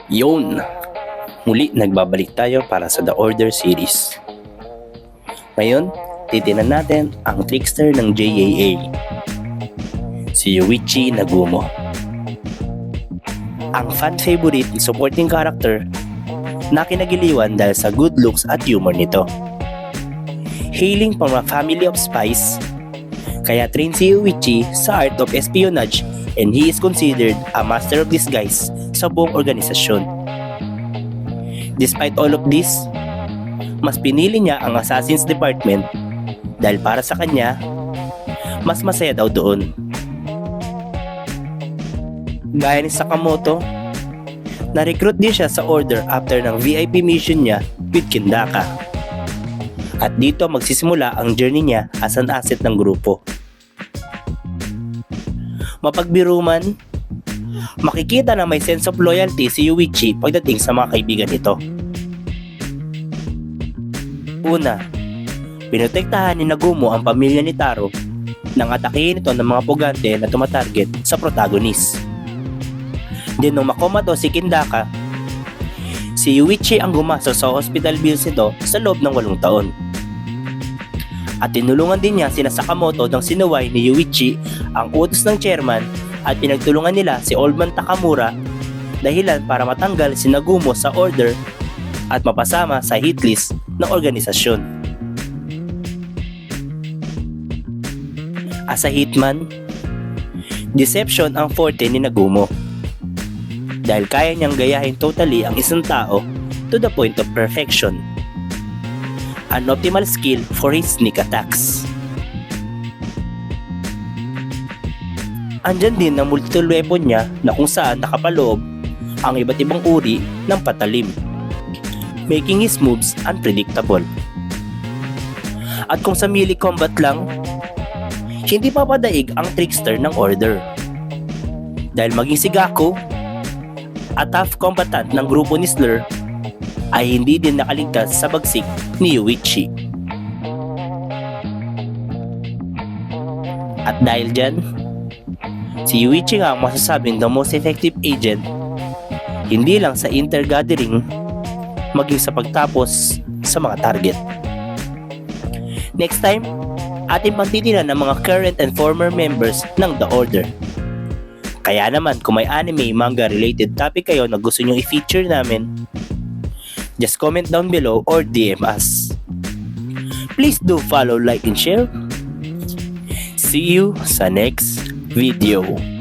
Yun! Muli nagbabalik tayo para sa The Order series. Ngayon, titinan natin ang trickster ng JAA, si Yuichi Nagumo. Ang fan favorite supporting character na kinagiliwan dahil sa good looks at humor nito. Hailing from a family of spies, kaya trained si Yuichi sa art of espionage and he is considered a master of disguise sa buong organisasyon. Despite all of this, mas pinili niya ang Assassin's Department dahil para sa kanya, mas masaya daw doon. Gaya ni Sakamoto, na-recruit din siya sa Order after ng VIP mission niya with Kindaka. At dito magsisimula ang journey niya as an asset ng grupo. Mapagbiro man, makikita na may sense of loyalty si Yuichi pagdating sa mga kaibigan nito. Una, pinotektahan ni Nagumo ang pamilya ni Taro nang atakihin ito ng mga pugante na tumatarget sa protagonist. Din nung makomato si Kindaka, si Yuichi ang gumastos sa hospital bills nito sa loob ng 8 taon. At tinulungan din niya sina Sakamoto nang sinuway ni Yuichi ang utos ng chairman at pinagtulungan nila si Old Man Takamura dahilan para matanggal si Nagumo sa order at mapasama sa hit list ng organisasyon. As a hitman, deception ang forte ni Nagumo dahil kaya niyang gayahin totally ang isang tao to the point of perfection. An optimal skill for his sneak attacks. Andyan din ang multi-tool weapon niya na kung saan nakapaloob ang iba't ibang uri ng patalim, making his moves unpredictable. At kung sa melee combat lang, hindi papadaig ang trickster ng Order. Dahil maging si Gaku, a tough combatant ng grupo ni Slur, ay hindi din nakaligtas sa bagsik ni Yuichi. At dahil dyan, si Yuichi nga ang masasabing the most effective agent, hindi lang sa intergathering, maging sa pagtapos sa mga target. Next time, ating pagtitinan ng mga current and former members ng The Order. Kaya naman kung may anime, manga related topic kayo na gusto nyo i-feature namin, just comment down below or DM us. Please do follow, like, and share. See you sa next video.